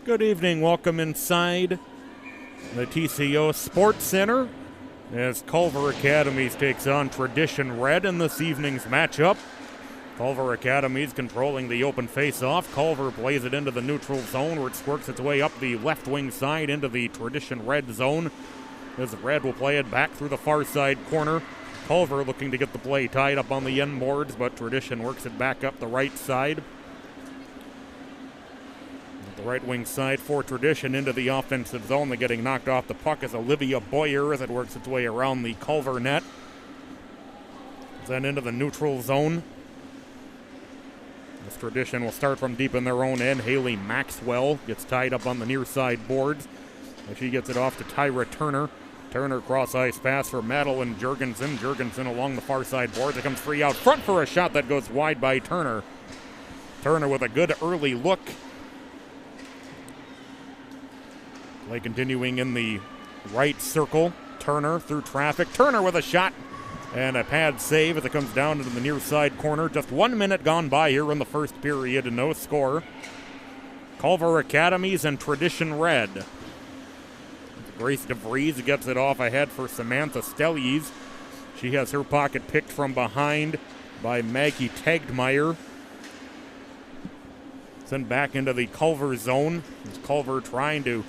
Good evening. Welcome inside the TCO Sports Center as Culver Academies takes on Tradition Red in this evening's matchup. Culver Academies controlling the open face-off. Culver plays it into the neutral zone where it works its way up the left wing side into the Tradition Red zone. As Red will play it back through the far side corner. Culver looking to get the play tied up on the end boards, but Tradition works it back up the right side. The right wing side for Tradition into the offensive zone. They're getting knocked off the puck as Olivia Boyer as it works its way around the Culver net. Then into the neutral zone. This Tradition will start from deep in their own end. Haley Maxwell gets tied up on the near side boards. And she gets it off to Tyra Turner. Turner cross ice pass for Madeline Jurgensen. Jurgensen along the far side boards. It comes free out front for a shot that goes wide by Turner. Turner with a good early look. Play continuing in the right circle. Turner through traffic. Turner with a shot and a pad save as it comes down into the near side corner. Just 1 minute gone by here in the first period and no score. Culver Academies and Tradition Red. Grace DeVries gets it off ahead for Samantha Stellies. She has her pocket picked from behind by Maggie Tegdmeyer. Sent back into the Culver zone. It's Culver trying to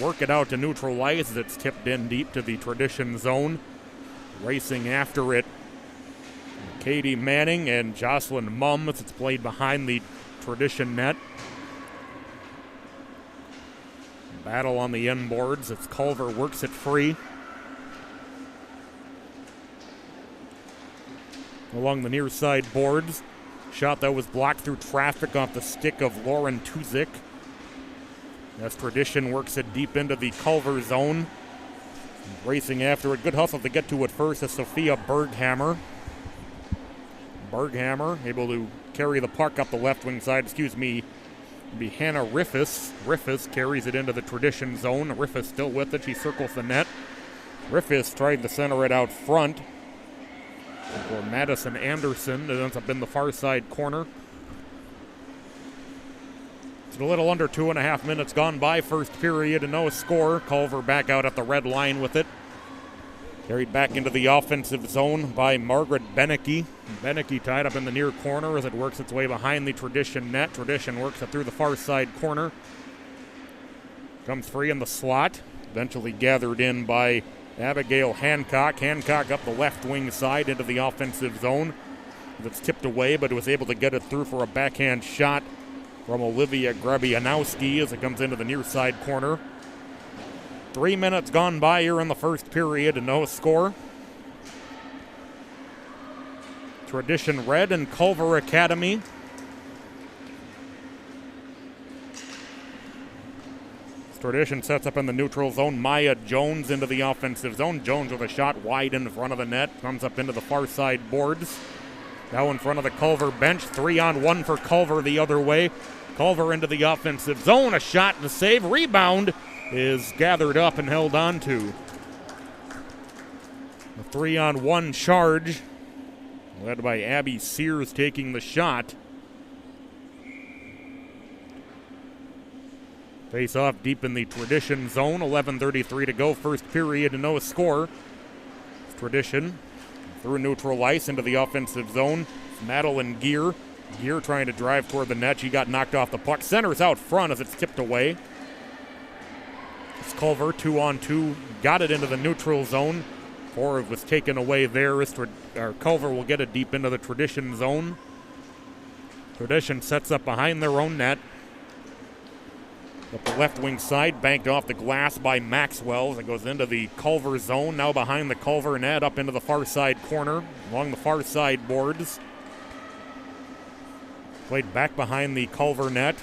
work it out to neutral ice as it's tipped in deep to the Tradition zone. Racing after it, Katie Manning and Jocelyn Mumm as it's played behind the Tradition net. Battle on the end boards. It's Culver works it free. Along the near side boards. Shot that was blocked through traffic off the stick of Lauren Tuzik. As Tradition works it deep into the Culver zone. Racing after it. Good hustle to get to it first is Sophia Berghammer. Berghammer able to carry the puck up the left wing side. It'll be Hannah Riffis. Riffis carries it into the Tradition zone. Riffis still with it. She circles the net. Riffis tried to center it out front for Madison Anderson. It ends up in the far side corner. It's a little under 2.5 minutes gone by. First period and no score. Culver back out at the red line with it. Carried back into the offensive zone by Margaret Benecke. Benecke tied up in the near corner as it works its way behind the Tradition net. Tradition works it through the far side corner. Comes free in the slot. Eventually gathered in by Abigail Hancock. Hancock up the left wing side into the offensive zone. It's tipped away, but was able to get it through for a backhand shot from Olivia Grabianowski as it comes into the near side corner. 3 minutes gone by here in the first period and no score. Tradition Red and Culver Academy. Tradition sets up in the neutral zone. Maya Jones into the offensive zone. Jones with a shot wide in front of the net. Comes up into the far side boards. Now in front of the Culver bench. 3-on-1 for Culver the other way. Culver into the offensive zone. A shot and a save. Rebound is gathered up and held on to. A 3-on-1 charge led by Abby Sears taking the shot. Face off deep in the Tradition zone. 11:33 to go. First period, no score. Tradition through neutral ice into the offensive zone. Madeline Gear. Gear trying to drive toward the net. She got knocked off the puck. Center's out front as it's tipped away. It's Culver, 2-on-2. Got it into the neutral zone. Forward was taken away there. Culver will get it deep into the Tradition zone. Tradition sets up behind their own net. Up the left wing side, banked off the glass by Maxwell as it goes into the Culver zone. Now behind the Culver net, up into the far side corner, along the far side boards. Played back behind the Culver net.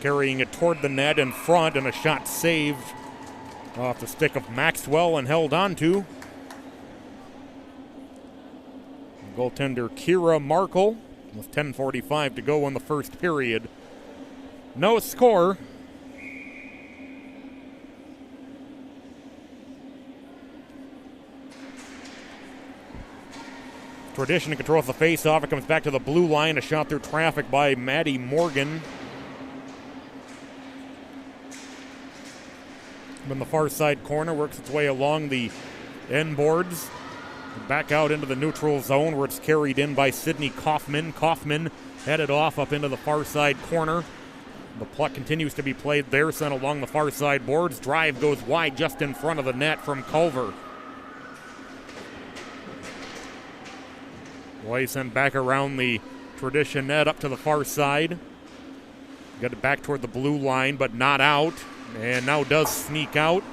Carrying it toward the net in front, and a shot saved off the stick of Maxwell and held on to. Goaltender Kira Markle with 10:45 to go in the first period. No score. Tradition controls the face-off. It comes back to the blue line. A shot through traffic by Maddie Morgan. In the far side corner, works its way along the end boards. Back out into the neutral zone where it's carried in by Sydney Kaufman. Kaufman headed off up into the far side corner. The puck continues to be played there, sent along the far side boards. Drive goes wide just in front of the net from Culver. Way sent back around the Tradition net up to the far side. Got it back toward the blue line, but not out. And now does sneak out.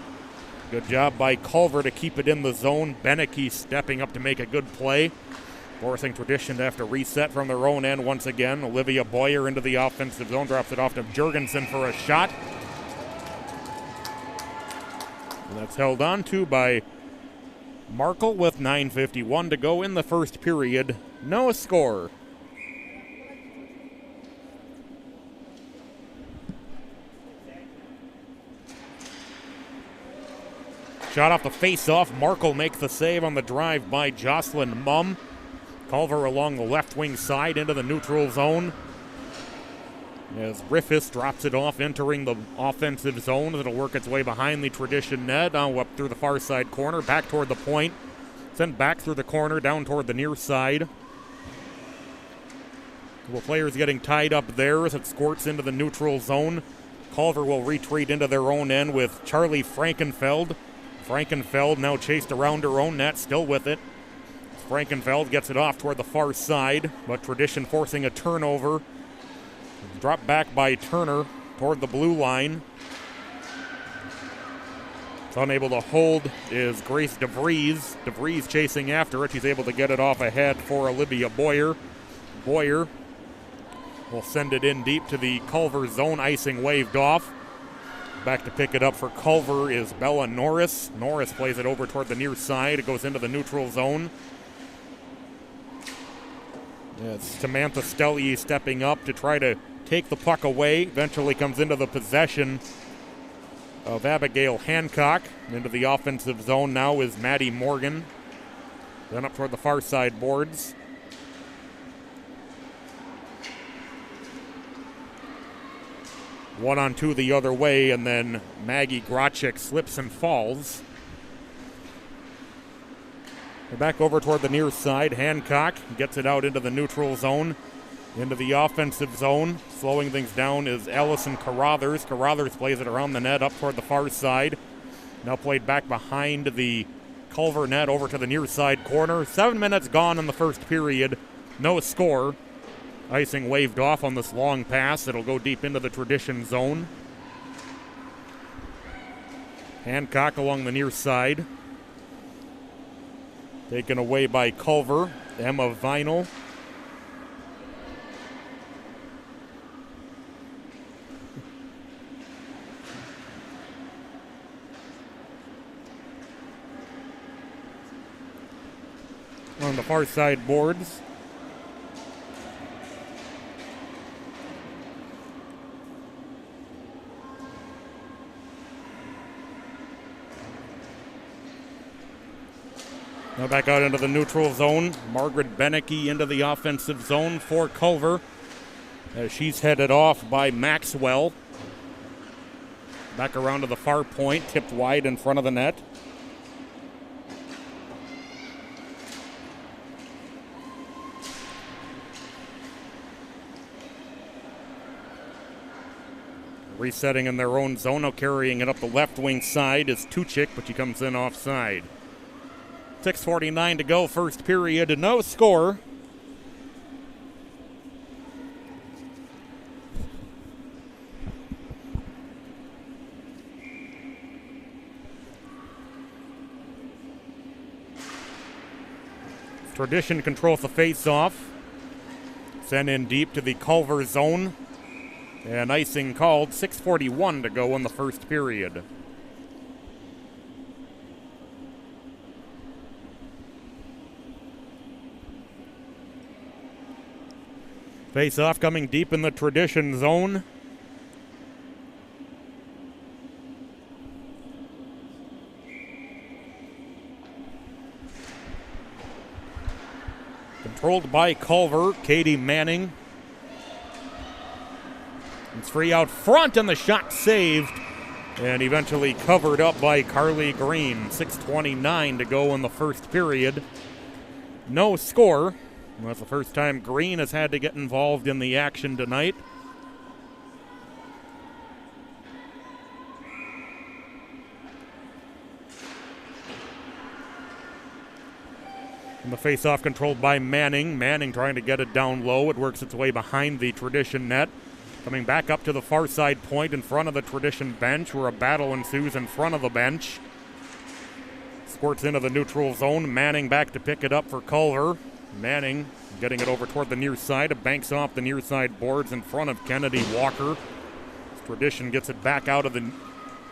Good job by Culver to keep it in the zone. Beneke stepping up to make a good play. Forcing Tradition to have to reset from their own end once again. Olivia Boyer into the offensive zone. Drops it off to Jurgensen for a shot. And that's held on to by Markle with 9:51 to go in the first period. No score. Shot off the face-off. Markle makes the save on the drive by Jocelyn Mumm. Culver along the left wing side into the neutral zone. As Riffis drops it off, entering the offensive zone. It'll work its way behind the Tradition net. Now up through the far side corner, back toward the point. Sent back through the corner, down toward the near side. Well, players getting tied up there as it squirts into the neutral zone. Culver will retreat into their own end with Charlie Frankenfeld. Frankenfeld now chased around her own net, still with it. Frankenfeld gets it off toward the far side, but Tradition forcing a turnover. Dropped back by Turner toward the blue line. It's unable to hold is Grace DeVries. DeVries chasing after it. She's able to get it off ahead for Olivia Boyer. Boyer will send it in deep to the Culver zone. Icing waved off. Back to pick it up for Culver is Bella Norris. Norris plays it over toward the near side. It goes into the neutral zone. It's Samantha Stelly stepping up to try to take the puck away. Eventually comes into the possession of Abigail Hancock. Into the offensive zone now is Maddie Morgan. Then up toward the far side boards. One on two the other way, and then Maggie Grotchik slips and falls. They're back over toward the near side. Hancock gets it out into the neutral zone, into the offensive zone. Slowing things down is Allison Carruthers. Carruthers plays it around the net up toward the far side. Now played back behind the Culver net over to the near side corner. 7 minutes gone in the first period. No score. Icing waved off on this long pass. It'll go deep into the Tradition zone. Hancock along the near side. Taken away by Culver. Emma Vinyl. On the far side boards. Now back out into the neutral zone. Margaret Benecke into the offensive zone for Culver, as she's headed off by Maxwell. Back around to the far point, tipped wide in front of the net. Resetting in their own zone, now carrying it up the left wing side is Tuchik, but she comes in offside. 6:49 to go, first period, no score. Tradition controls the face-off. Sent in deep to the Culver zone. And icing called. 6:41 to go in the first period. Face-off coming deep in the Tradition zone. Controlled by Culver, Katie Manning. It's free out front, and the shot saved, and eventually covered up by Carly Green. 6:29 to go in the first period. No score. That's the first time Green has had to get involved in the action tonight. And the face-off controlled by Manning. Manning trying to get it down low. It works its way behind the Tradition net. Coming back up to the far side point in front of the Tradition bench, where a battle ensues in front of the bench. Squirts into the neutral zone. Manning back to pick it up for Culver. Manning getting it over toward the near side. It banks off the near side boards in front of Kennedy Walker. Tradition gets it back out of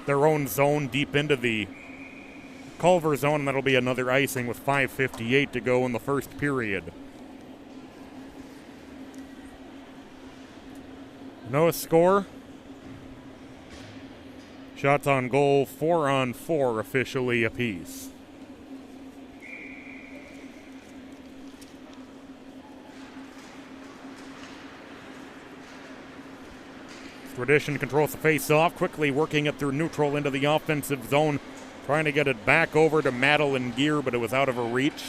their own zone deep into the Culver zone, and that'll be another icing with 5:58 to go in the first period. No score. Shots on goal, 4-on-4 officially apiece. Tradition controls the face-off, quickly working it through neutral into the offensive zone, trying to get it back over to Madeline Gear, but it was out of her reach.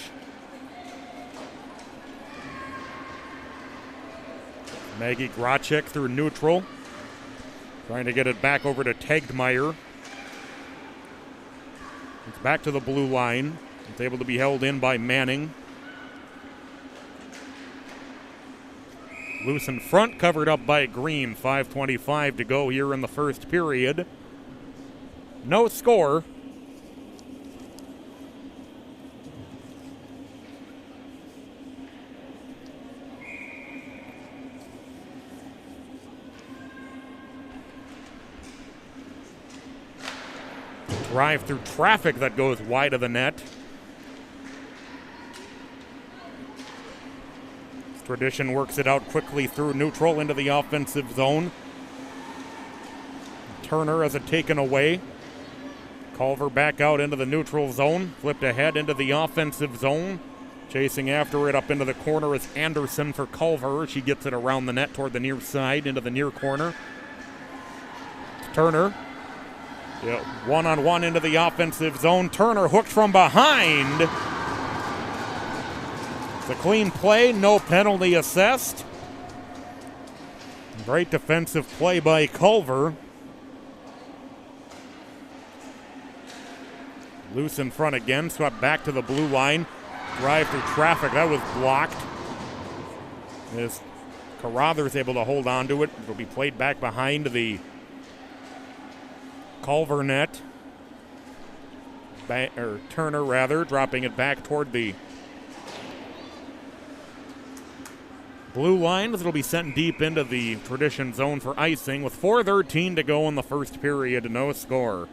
Maggie Grachek through neutral, trying to get it back over to Tegmeyer. It's back to the blue line. It's able to be held in by Manning. Loose in front, covered up by Green. 5:25 to go here in the first period. No score. Drive through traffic that goes wide of the net. Tradition works it out quickly through neutral into the offensive zone. Turner has it taken away. Culver back out into the neutral zone. Flipped ahead into the offensive zone. Chasing after it up into the corner is Anderson for Culver. She gets it around the net toward the near side into the near corner. Turner. Yeah, one-on-one into the offensive zone. Turner hooked from behind. It's a clean play, no penalty assessed. Great defensive play by Culver. Loose in front again, swept back to the blue line. Drive through traffic, that was blocked. As Carruthers able to hold on to it. It'll be played back behind the Culver net. Turner, rather, dropping it back toward the blue line. It'll be sent deep into the Tradition zone for icing with 4:13 to go in the first period. No score.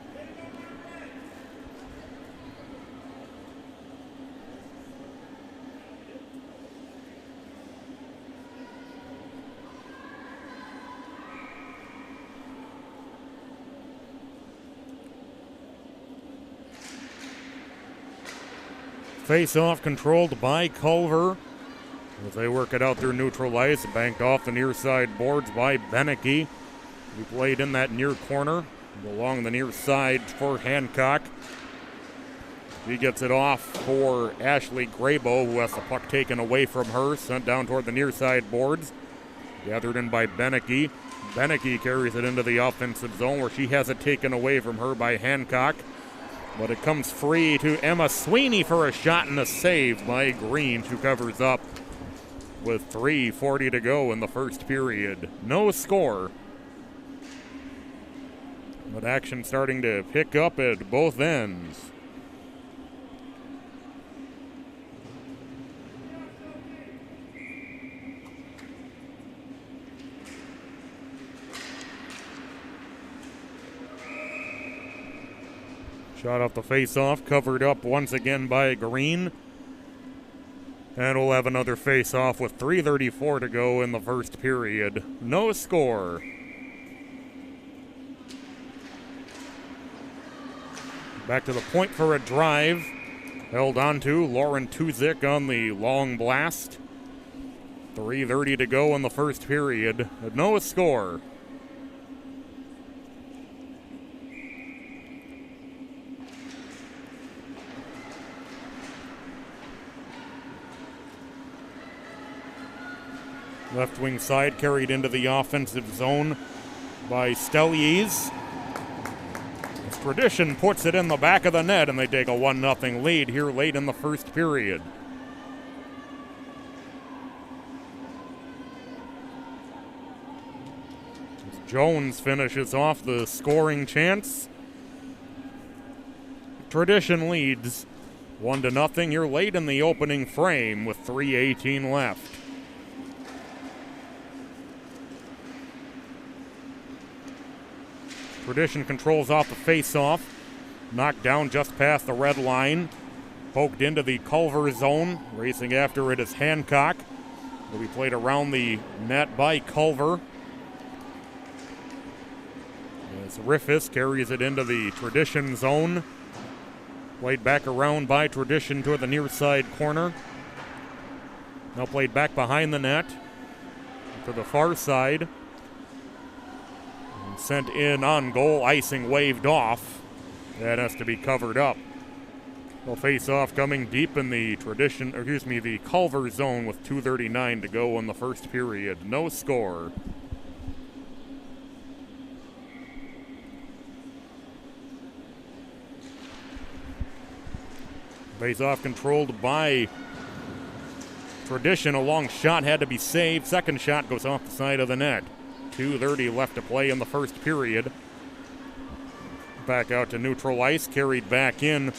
Face-off controlled by Culver. As they work it out through neutral ice, banked off the near side boards by Beneke. He played in that near corner, along the near side for Hancock. He gets it off for Ashley Graybo, who has the puck taken away from her, sent down toward the near side boards. Gathered in by Beneke. Beneke carries it into the offensive zone where she has it taken away from her by Hancock. But it comes free to Emma Sweeney for a shot and a save by Green, who covers up with 3:40 to go in the first period. No score. But action starting to pick up at both ends. Shot off the face-off, covered up once again by Green. And we'll have another face-off with 3:34 to go in the first period. No score. Back to the point for a drive. Held on to Lauren Tuzik on the long blast. 3:30 to go in the first period. No score. Left wing side carried into the offensive zone by Stellies. Tradition puts it in the back of the net, and they take a 1-0 lead here late in the first period. Jones finishes off the scoring chance. Tradition leads 1-0 here late in the opening frame with 3:18 left. Tradition controls off the face-off. Knocked down just past the red line. Poked into the Culver zone. Racing after it is Hancock. Will be played around the net by Culver. As Riffis carries it into the Tradition zone. Played back around by Tradition toward the near side corner. Now played back behind the net to the far side. Sent in on goal, icing waved off. That has to be covered up. They'll face off coming deep in the the Culver zone with 2:39 to go in the first period. No score. Face off controlled by Tradition. A long shot had to be saved. Second shot goes off the side of the net. 2:30 left to play in the first period. Back out to neutral ice, carried back in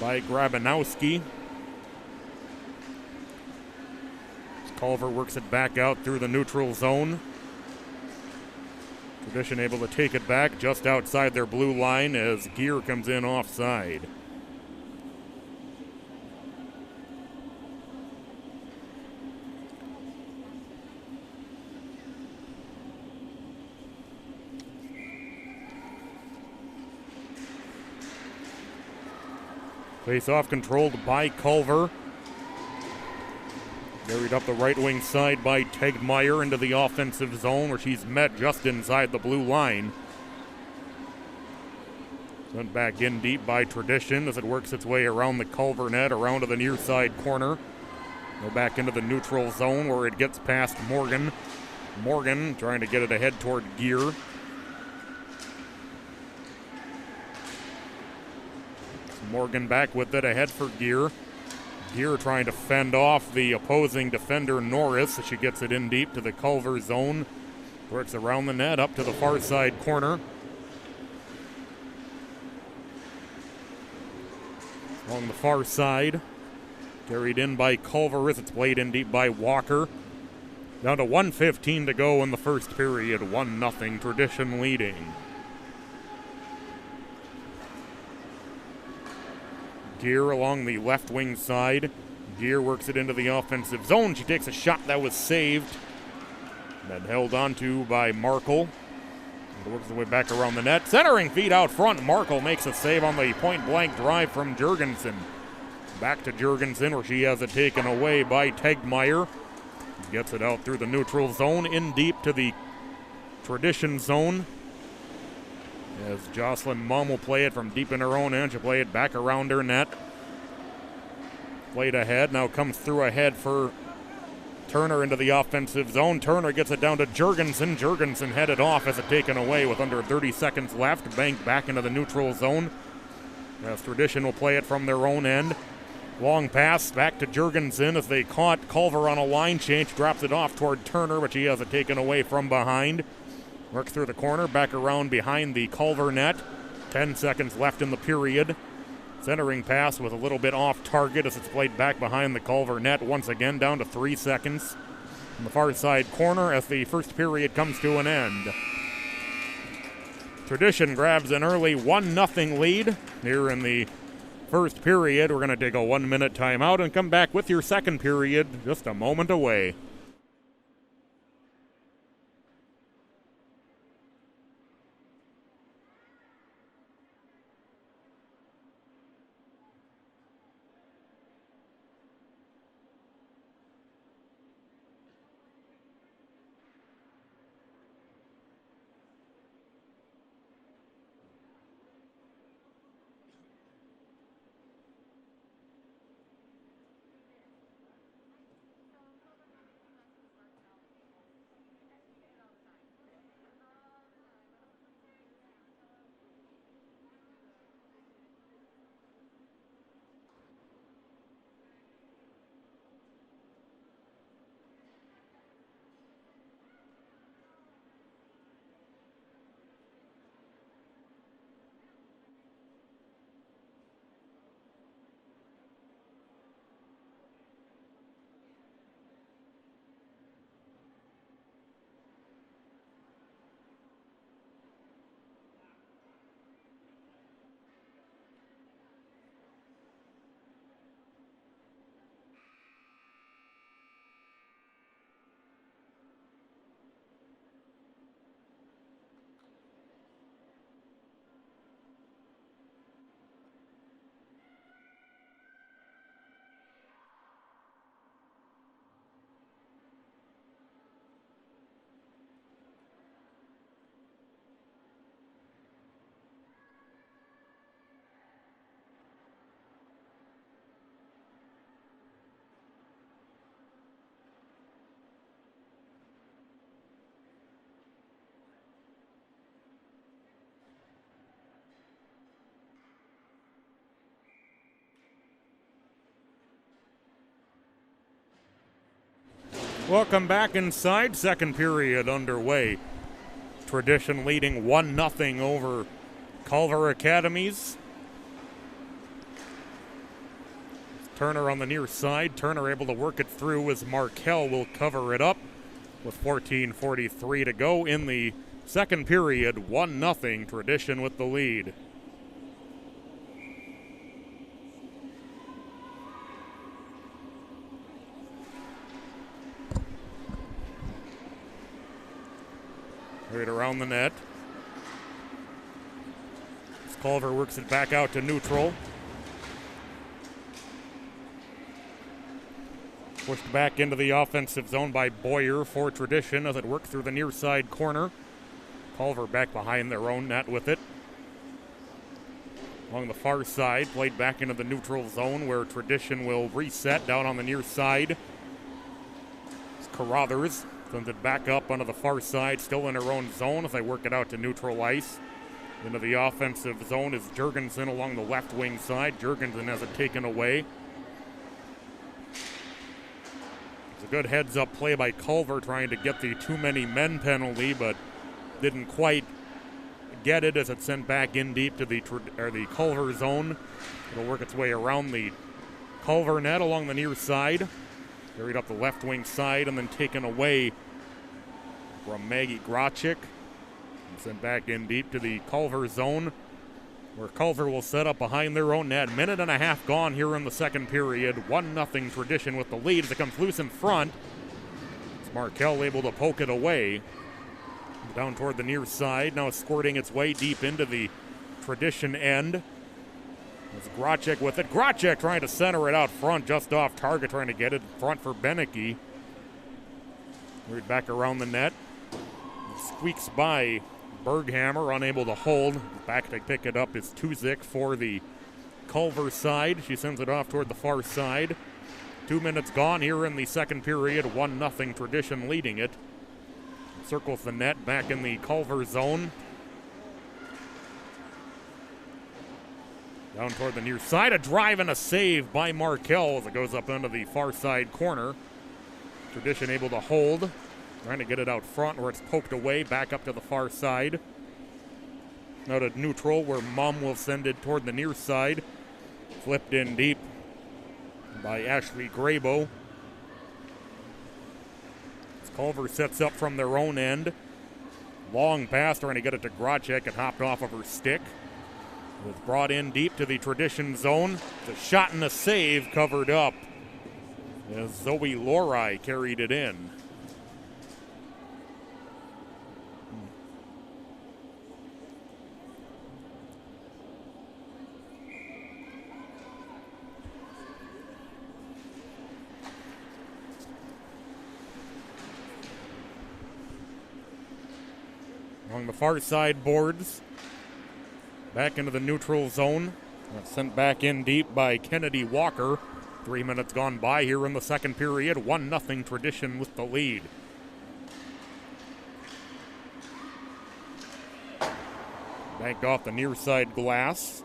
by Grabanowski. Culver works it back out through the neutral zone. Tradition able to take it back just outside their blue line as Gear comes in offside. Face-off controlled by Culver. Carried up the right wing side by Tegmeyer into the offensive zone where she's met just inside the blue line. Sent back in deep by Tradition as it works its way around the Culver net, around to the near side corner. Go back into the neutral zone where it gets past Morgan. Morgan trying to get it ahead toward Gear. Morgan back with it ahead for Gear. Gear trying to fend off the opposing defender Norris as she gets it in deep to the Culver zone. Works around the net up to the far side corner. Along the far side. Carried in by Culver as it's played in deep by Walker. Down to 1:15 to go in the first period. 1-0 Tradition leading. Gear along the left wing side. Gear works it into the offensive zone. She takes a shot that was saved. Then held onto by Markle. Works the way back around the net. Centering feed out front. Markle makes a save on the point-blank drive from Jurgensen. Back to Jurgensen, where she has it taken away by Tegmeyer. Gets it out through the neutral zone, in deep to the tradition zone. As Jocelyn Mumm will play it from deep in her own end. She'll play it back around her net. Played ahead, now comes through ahead for Turner into the offensive zone. Turner gets it down to Jurgensen. Jurgensen headed off as it taken away with under 30 seconds left. Banked back into the neutral zone. As Tradition will play it from their own end. Long pass back to Jurgensen as they caught Culver on a line change. Drops it off toward Turner, but she has it taken away from behind. Works through the corner, back around behind the Culver net. 10 seconds left in the period. Centering pass with a little bit off target as it's played back behind the Culver net. Once again down to 3 seconds. On the far side corner as the first period comes to an end. Tradition grabs an early 1-0 lead here in the first period. We're going to take a 1-minute timeout and come back with your second period just a moment away. Welcome back inside. Second period underway. Tradition leading 1-0 over Culver Academies. Turner on the near side. Turner able to work it through as Markel will cover it up with 14:43 to go in the second period. 1-0 Tradition with the lead. Right around the net. As Culver works it back out to neutral. Pushed back into the offensive zone by Boyer for Tradition as it worked through the near side corner. Culver back behind their own net with it. Along the far side, played back into the neutral zone where Tradition will reset down on the near side. It's Carruthers. Sends it back up onto the far side, still in her own zone as they work it out to neutral ice. Into the offensive zone is Jurgensen along the left wing side. Jurgensen has it taken away. It's a good heads-up play by Culver trying to get the too many men penalty, but didn't quite get it as it's sent back in deep to the Culver zone. It'll work its way around the Culver net along the near side. Carried up the left wing side and then taken away from Maggie Grotchik. And sent back in deep to the Culver zone, where Culver will set up behind their own net. Minute and a half gone here in the second period. 1-0 Tradition with the lead as it comes loose in front. It's Markel able to poke it away. Down toward the near side, now squirting its way deep into the Tradition end. It's Grocek with it. Grocek trying to center it out front, just off target, trying to get it in front for Beneke. Right back around the net. Squeaks by Berghammer, unable to hold. Back to pick it up is Tuzik for the Culver side. She sends it off toward the far side. 2 minutes gone here in the second period. 1-0 Tradition leading it. Circles the net back in the Culver zone. Down toward the near side. A drive and a save by Markel as it goes up into the far side corner. Tradition able to hold. Trying to get it out front where it's poked away. Back up to the far side. Now to neutral where Mum will send it toward the near side. Flipped in deep by Ashley Grabo. As Culver sets up from their own end. Long pass trying to get it to Grocek and hopped off of her stick. It was brought in deep to the Tradition zone. The shot and a save covered up as Zoe Lorai carried it in. Along the far side boards. Back into the neutral zone. That's sent back in deep by Kennedy Walker. 3 minutes gone by here in the second period. 1-0 Tradition with the lead. Banked off the near side glass.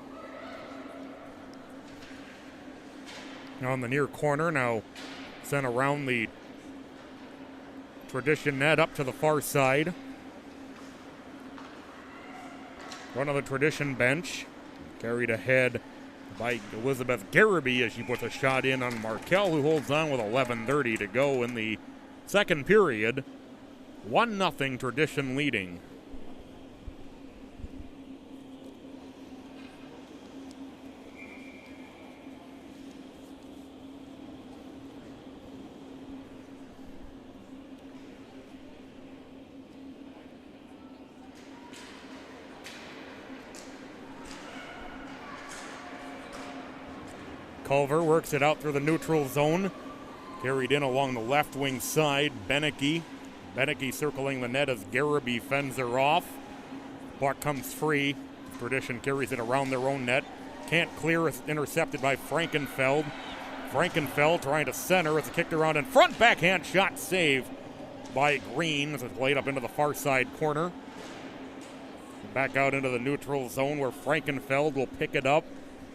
On the near corner now. Sent around the Tradition net up to the far side. Front of the Tradition bench. Carried ahead by Elizabeth Garraby as she puts a shot in on Markel, who holds on with 11:30 to go in the second period. 1-0 Tradition leading. Culver works it out through the neutral zone. Carried in along the left wing side. Beneke circling the net as Garraby fends her off. Puck comes free. Tradition carries it around their own net. Can't clear, intercepted by Frankenfeld. Frankenfeld trying to center as it kicked around in front. Backhand shot save by Green as it's played up into the far side corner. Back out into the neutral zone where Frankenfeld will pick it up.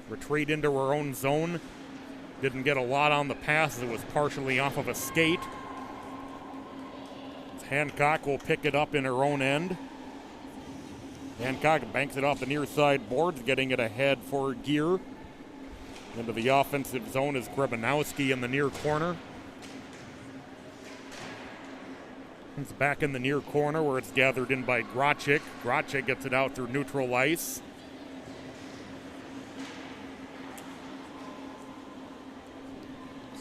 Retreat into her own zone. Didn't get a lot on the pass as it was partially off of a skate. Hancock will pick it up in her own end. Hancock banks it off the near side boards, getting it ahead for Gear. Into the offensive zone is Grebanowski in the near corner. It's back in the near corner where it's gathered in by Grocek. Grocek gets it out through neutral ice.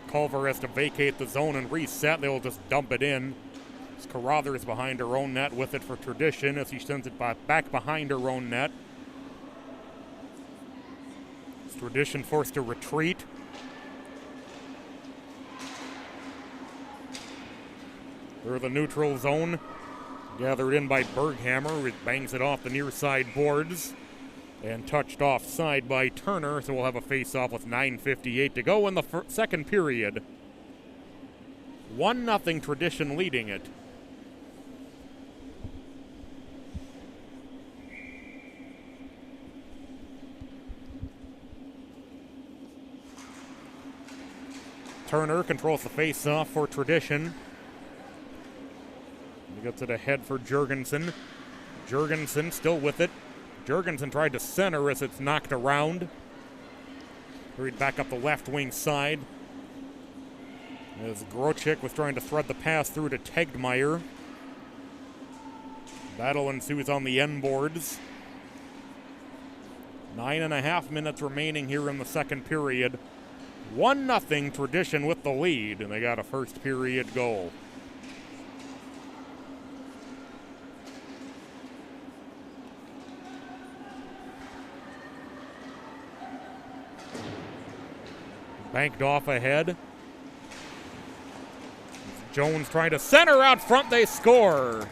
Culver has to vacate the zone and reset. They will just dump it in. Carruthers behind her own net with it for Tradition as he sends it back behind her own net. Tradition forced to retreat. Through the neutral zone. Gathered in by Berghammer, who bangs it off the near side boards. And touched offside by Turner, so we'll have a face-off with 9:58 to go in the second period. 1-0 Tradition leading it. Turner controls the face-off for Tradition. He gets it ahead for Jurgensen. Jurgensen still with it. Jurgensen tried to center as it's knocked around. Hurried back up the left wing side. As Grocek was trying to thread the pass through to Tegmeyer. Battle ensues on the end boards. 9.5 minutes remaining here in the second period. 1-0 Tradition with the lead, and they got a first period goal. Banked off ahead. Jones trying to center out front. They score.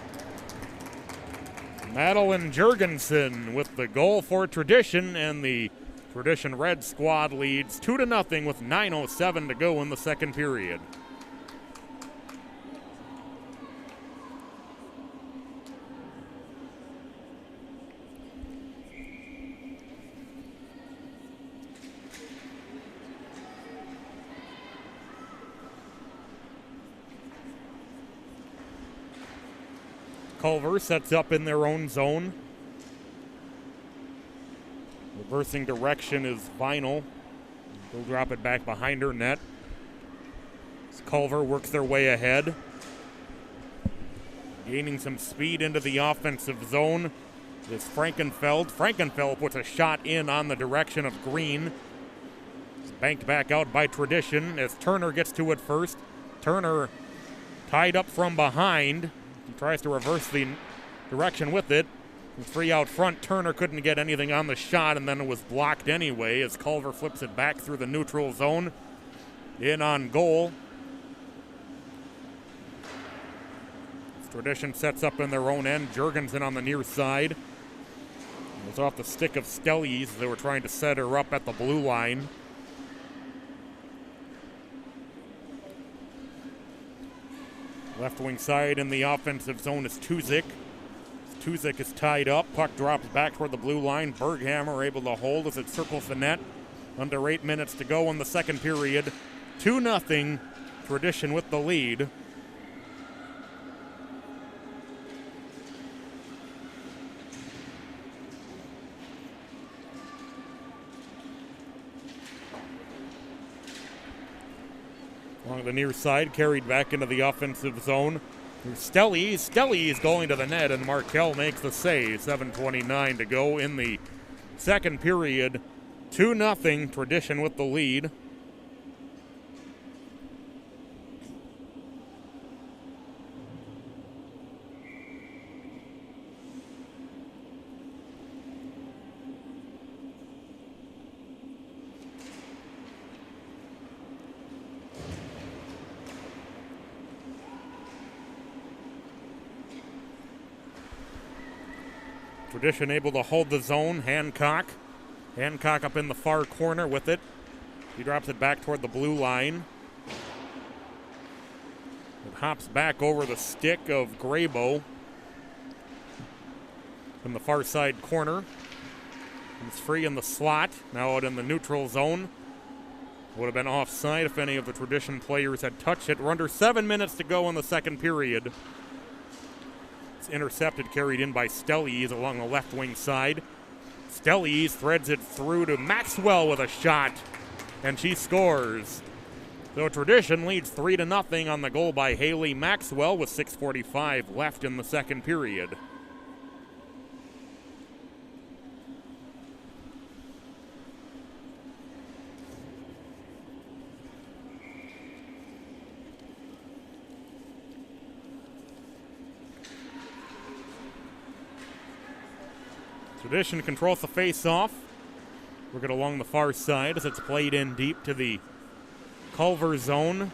Madeline Jurgensen with the goal for Tradition, and the Tradition Red squad leads 2-0 with 9:07 to go in the second period. Culver sets up in their own zone. Reversing direction is Vinyl. They'll drop it back behind her net. As Culver works their way ahead. Gaining some speed into the offensive zone is Frankenfeld. Frankenfeld puts a shot in on the direction of Green. It's banked back out by Tradition as Turner gets to it first. Turner tied up from behind. He tries to reverse the direction with it. Three out front. Turner couldn't get anything on the shot, and then it was blocked anyway as Culver flips it back through the neutral zone. In on goal. Tradition sets up in their own end. Jurgensen on the near side. It was off the stick of Stellies. They were trying to set her up at the blue line. Left wing side in the offensive zone is Tuzik. Tuzik is tied up. Puck drops back toward the blue line. Berghammer able to hold as it circles the net. Under 8 minutes to go in the second period. 2-0. Tradition with the lead. Along the near side, carried back into the offensive zone. Stellies going to the net, and Markell makes the save. 7:29 to go in the second period. 2-0, Tradition with the lead. Tradition able to hold the zone. Hancock up in the far corner with it. He drops it back toward the blue line. It hops back over the stick of Grabo in the far side corner. It's free in the slot. Now out in the neutral zone. Would have been offside if any of the Tradition players had touched it. We're under 7 minutes to go in the second period. Intercepted, carried in by Stellies along the left wing side. Stellies threads it through to Maxwell with a shot, and she scores. So Tradition leads 3-0 on the goal by Haley Maxwell with 6:45 left in the second period. Tradition controls the face-off. Work it along the far side as it's played in deep to the Culver zone.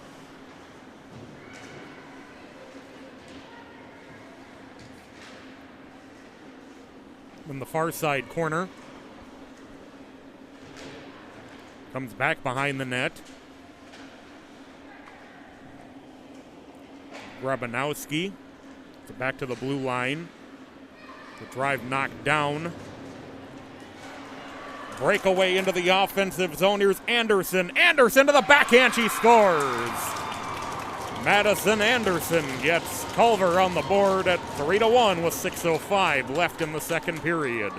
In the far side corner. Comes back behind the net. Grabanowski. Back to the blue line. The drive knocked down. Breakaway into the offensive zone. Here's Anderson. Anderson to the backhand. She scores. Madison Anderson gets Culver on the board at 3-1 with 6:05 left in the second period.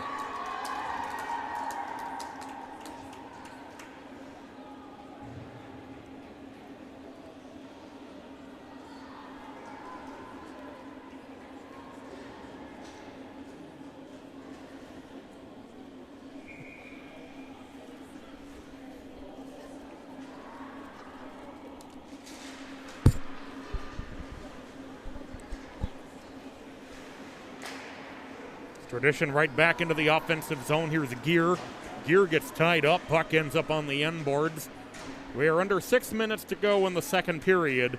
Tradition right back into the offensive zone. Here's Gear. Gear gets tied up. Puck ends up on the end boards. We are under 6 minutes to go in the second period.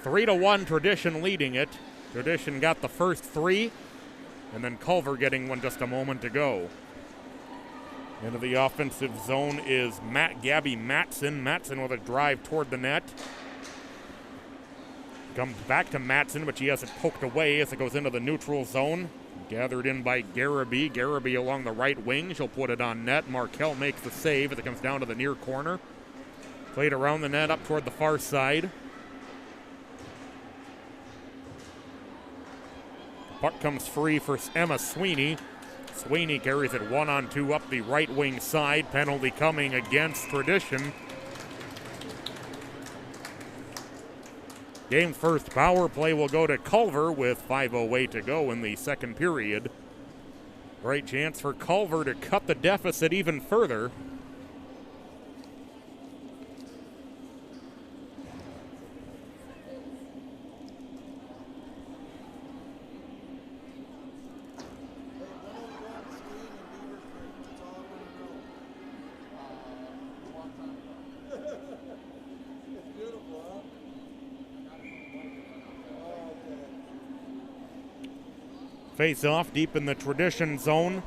3-1 Tradition leading it. Tradition got the first three, and then Culver getting one just a moment to go. Into the offensive zone is Gabby Matson. Matson with a drive toward the net. Comes back to Matson, but she has it poked away as it goes into the neutral zone. Gathered in by Garraby. Garraby along the right wing. She'll put it on net. Markell makes the save as it comes down to the near corner. Played around the net up toward the far side. Puck comes free for Emma Sweeney. Sweeney carries it 1-on-2 up the right wing side. Penalty coming against Tradition. Game's first power play will go to Culver with 5:08 to go in the second period. Great chance for Culver to cut the deficit even further. Face off deep in the Tradition zone.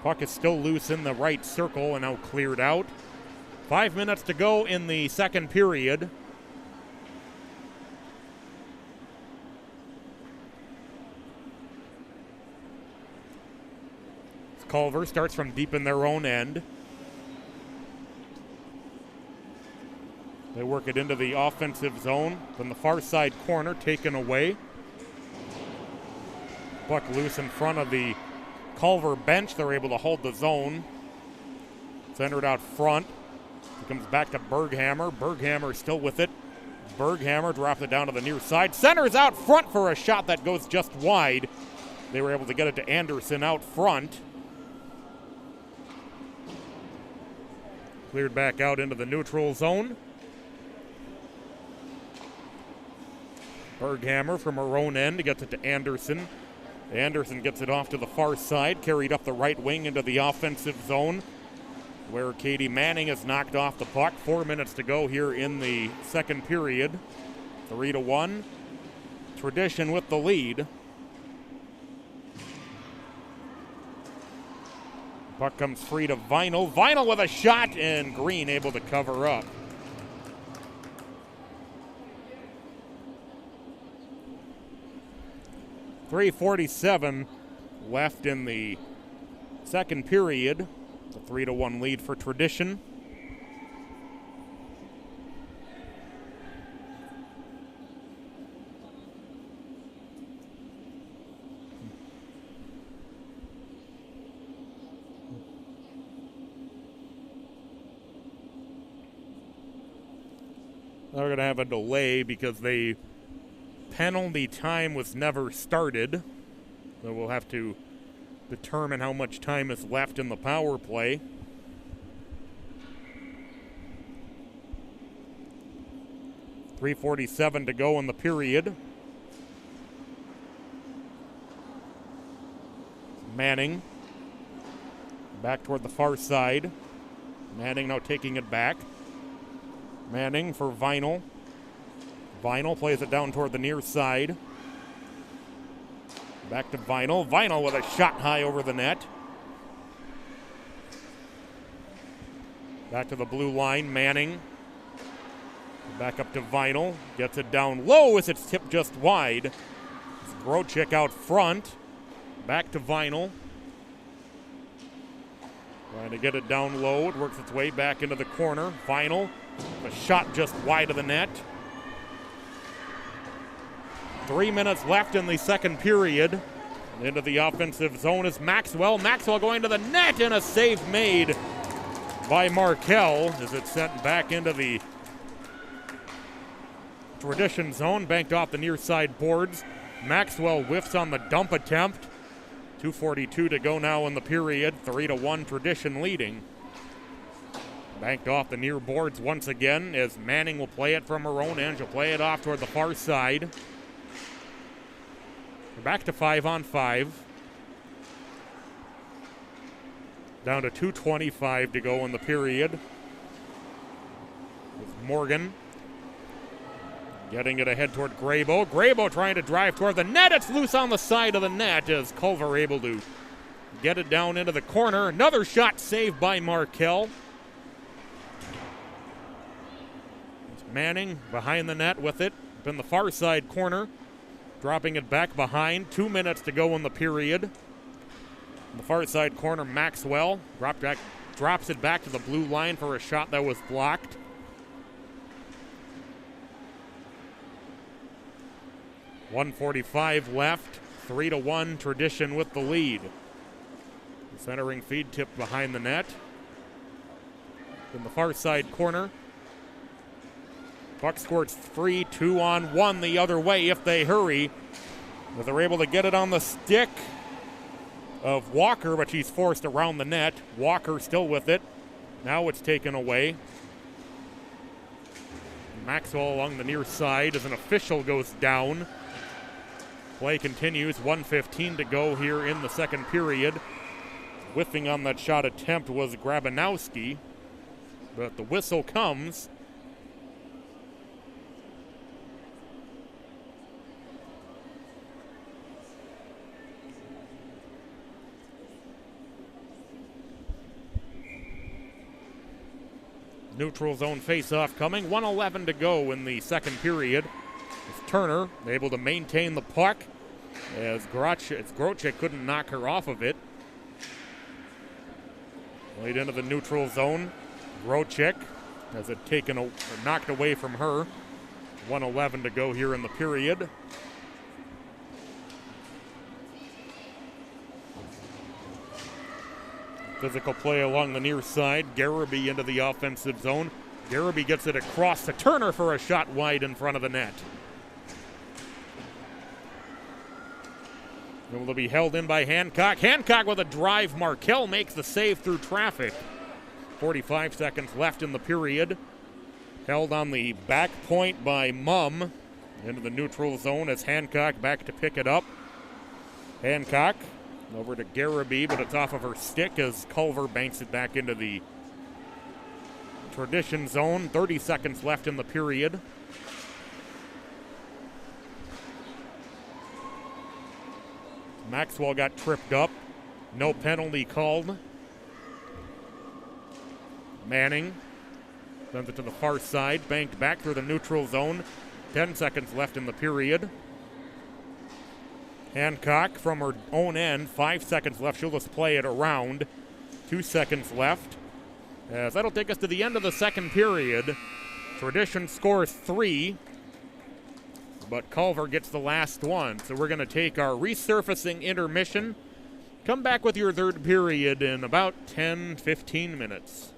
Puck is still loose in the right circle and now cleared out. 5 minutes to go in the second period. Culver starts from deep in their own end. They work it into the offensive zone from the far side corner, taken away. Puck loose in front of the Culver bench. They're able to hold the zone. Centered out front. It comes back to Berghammer. Berghammer still with it. Berghammer drops it down to the near side. Centers out front for a shot that goes just wide. They were able to get it to Anderson out front. Cleared back out into the neutral zone. Berghammer from her own end gets it to Anderson. Anderson gets it off to the far side, carried up the right wing into the offensive zone, where Katie Manning has knocked off the puck. 4 minutes to go here in the second period. 3-1. Tradition with the lead. Puck comes free to Vinyl. Vinyl with a shot, and Green able to cover up. .347 left in the second period. It's a 3-1 lead for Tradition. They're going to have a delay because the penalty time was never started. So we'll have to determine how much time is left in the power play. .347 to go in the period. Manning back toward the far side. Manning now taking it back. Manning for Vinyl. Vinyl plays it down toward the near side. Back to Vinyl. Vinyl with a shot high over the net. Back to the blue line. Manning. Back up to Vinyl. Gets it down low as it's tipped just wide. It's Grochik out front. Back to Vinyl. Trying to get it down low. It works its way back into the corner. Vinyl. A shot just wide of the net. 3 minutes left in the second period. Into the offensive zone is Maxwell. Maxwell going to the net, and a save made by Markell as it's sent back into the Tradition zone, banked off the near side boards. Maxwell whiffs on the dump attempt. 2:42 to go now in the period. 3-1 Tradition leading. Banked off the near boards once again as Manning will play it from her own end. She'll play it off toward the far side. We're back to 5-on-5. Down to 2:25 to go in the period. Morgan. Getting it ahead toward Graybo. Graybo trying to drive toward the net. It's loose on the side of the net as Culver able to get it down into the corner. Another shot saved by Markell. It's Manning behind the net with it. Up in the far side corner. Dropping it back behind. 2 minutes to go in the period. In the far side corner, Maxwell drops it back to the blue line for a shot that was blocked. .145 left. 3-1 Tradition with the lead. The centering feed tipped behind the net. In the far side corner. Buck squirts free, 2-on-1 the other way if they hurry. But they're able to get it on the stick of Walker, but she's forced around the net. Walker still with it. Now it's taken away. Maxwell along the near side as an official goes down. Play continues, 1:15 to go here in the second period. Whiffing on that shot attempt was Grabanowski, but the whistle comes. Neutral zone face-off coming. 1:11 to go in the second period. It's Turner able to maintain the puck as Grocek couldn't knock her off of it. Played into the neutral zone. Grocek has it knocked away from her. 1:11 to go here in the period. Physical play along the near side. Garraby into the offensive zone. Garraby gets it across to Turner for a shot wide in front of the net. Able to be held in by Hancock. Hancock with a drive. Markell makes the save through traffic. 45 seconds left in the period. Held on the back point by Mumm. Into the neutral zone as Hancock back to pick it up. Hancock over to Garraby, but it's off of her stick as Culver banks it back into the Tradition zone. 30 seconds left in the period. Maxwell got tripped up. No penalty called. Manning sends it to the far side. Banked back through the neutral zone. 10 seconds left in the period. Hancock from her own end. 5 seconds left. She'll just play it around. 2 seconds left. As that'll take us to the end of the second period. Tradition scores 3. But Culver gets the last one. So we're going to take our resurfacing intermission. Come back with your third period in about 10-15 minutes.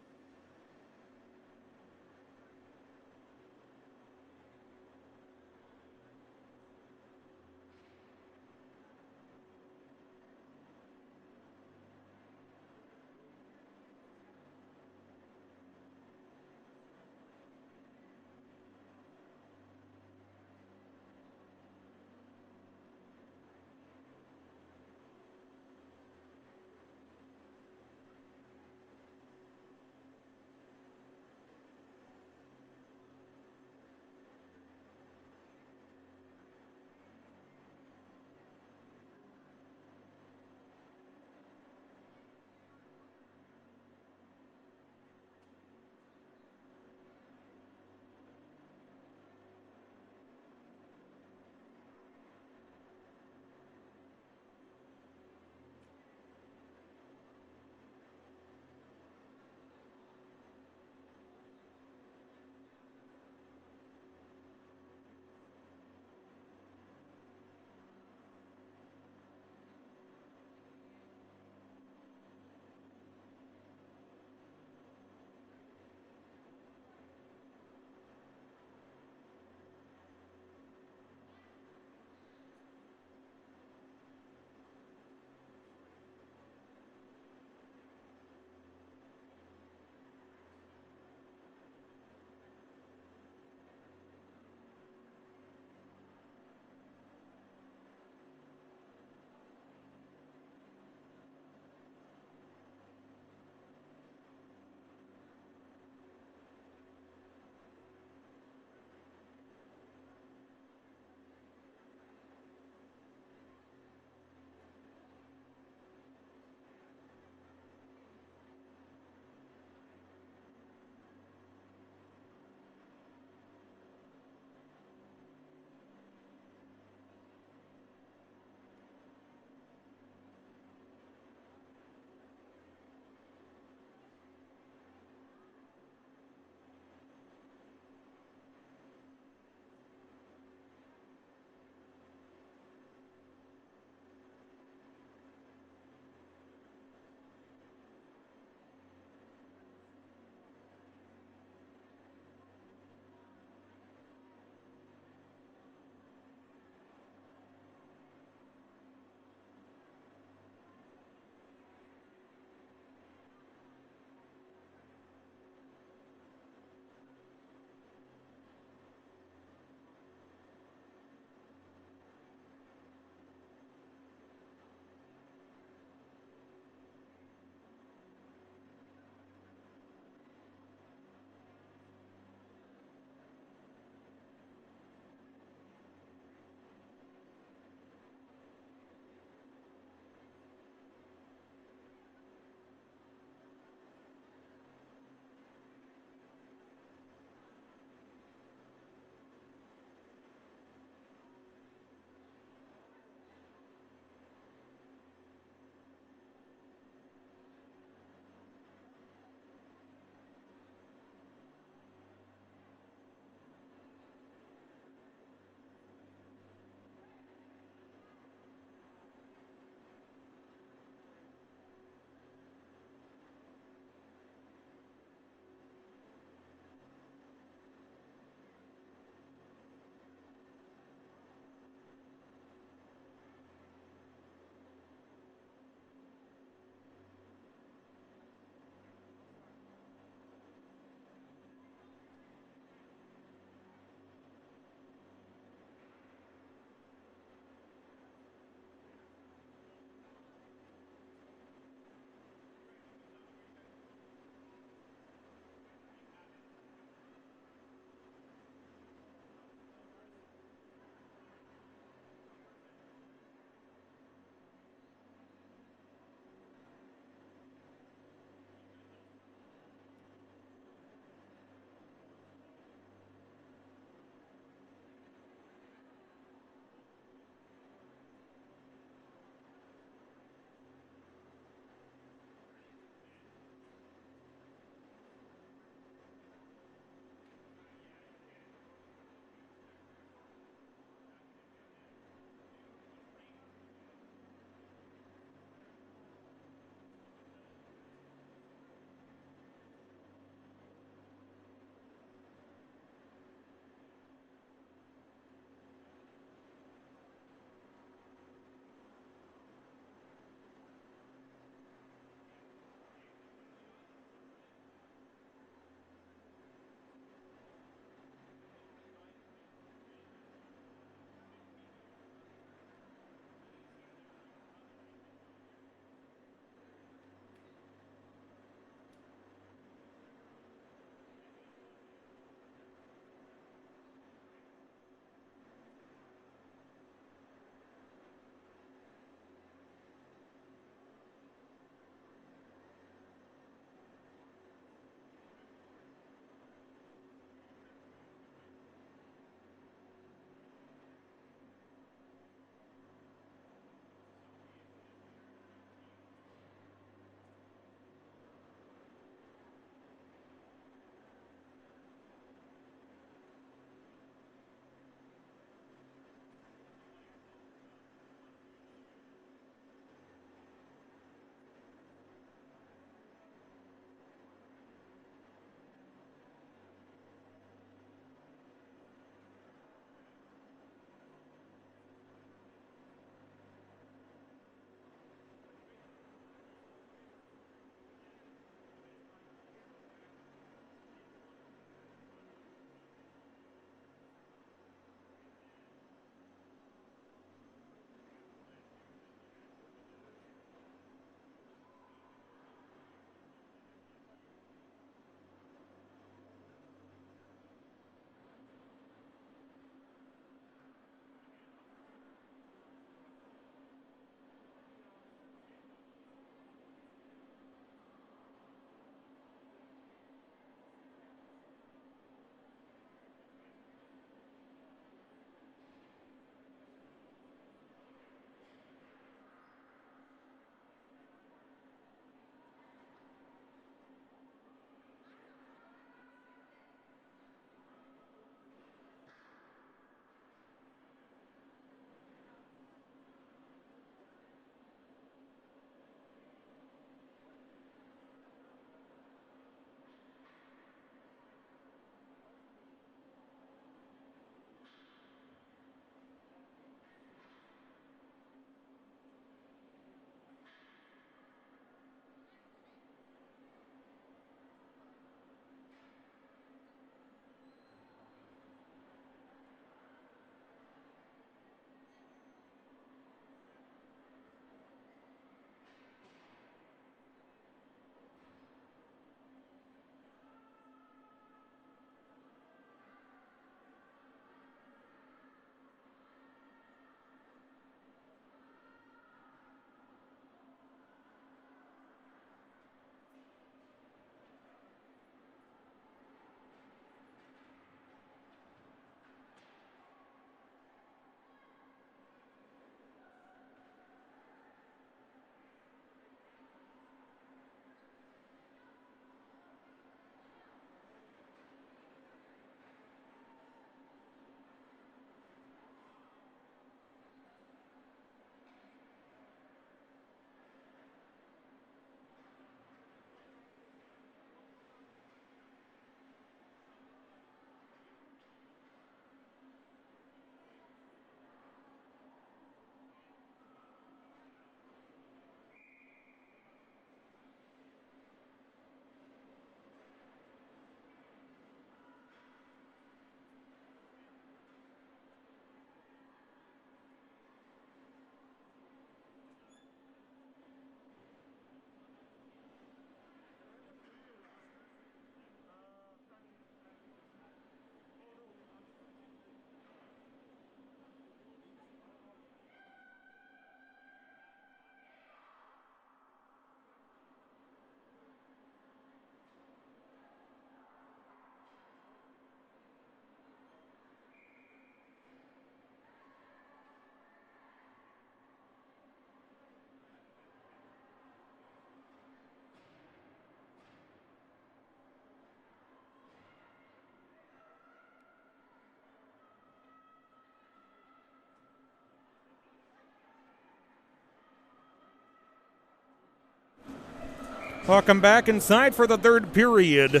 Welcome back inside for the third period.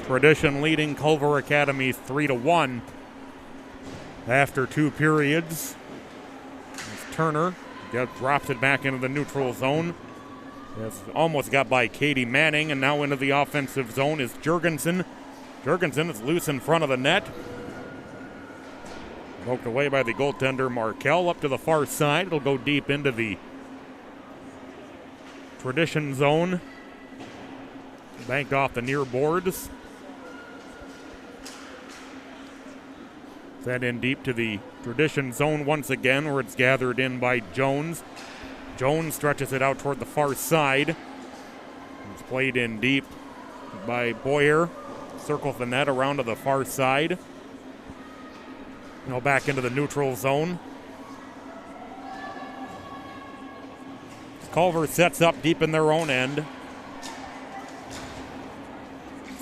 Tradition leading Culver Academies 3-1. After 2 periods, Turner drops it back into the neutral zone. It's almost got by Katie Manning, and now into the offensive zone is Jurgensen. Jurgensen is loose in front of the net. Poked away by the goaltender Markel up to the far side. It'll go deep into the Tradition zone. Banked off the near boards. Sent in deep to the Tradition zone once again, where it's gathered in by Jones. Jones stretches it out toward the far side. It's played in deep by Boyer. Circles the net around to the far side. Now back into the neutral zone. Culver sets up deep in their own end.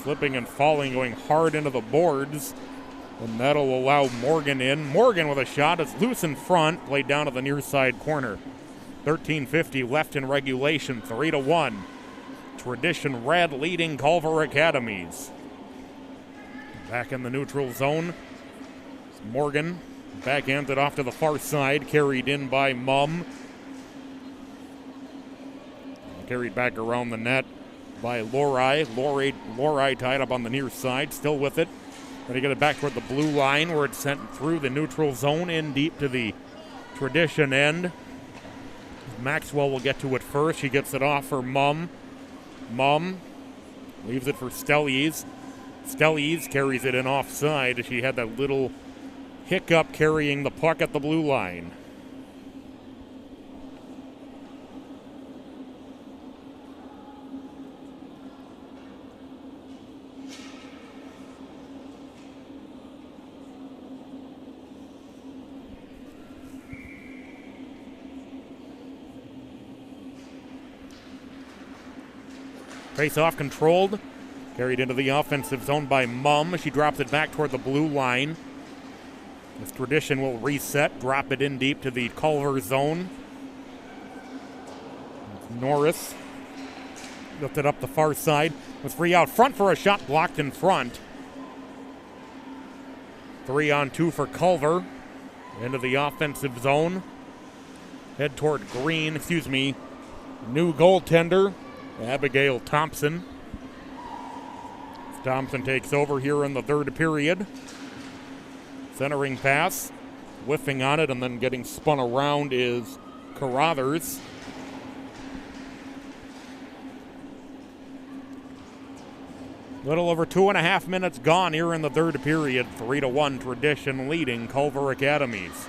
Slipping and falling, going hard into the boards. And that'll allow Morgan in. Morgan with a shot. It's loose in front. Played down to the near side corner. 13:50 left in regulation. 3-1. Tradition Red leading Culver Academies. Back in the neutral zone. Morgan backhands it off to the far side. Carried in by Mumm. Carried back around the net by Lorai. Lorai tied up on the near side. Still with it. Going to get it back toward the blue line where it's sent through the neutral zone in deep to the Tradition end. Maxwell will get to it first. She gets it off for Mumm. Mumm leaves it for Stellies. Stellies carries it in offside. She had that little hiccup carrying the puck at the blue line. Face-off controlled. Carried into the offensive zone by Mumm. She drops it back toward the blue line. This Tradition will reset, drop it in deep to the Culver zone. Norris lifted up the far side. Was free out front for a shot blocked in front. 3-on-2 for Culver. Into the offensive zone. Head toward new goaltender, Abigail Thompson. Thompson takes over here in the third period. Centering pass, whiffing on it, and then getting spun around is Carruthers. Little over 2.5 minutes gone here in the third period. 3-1 Tradition leading Culver Academies.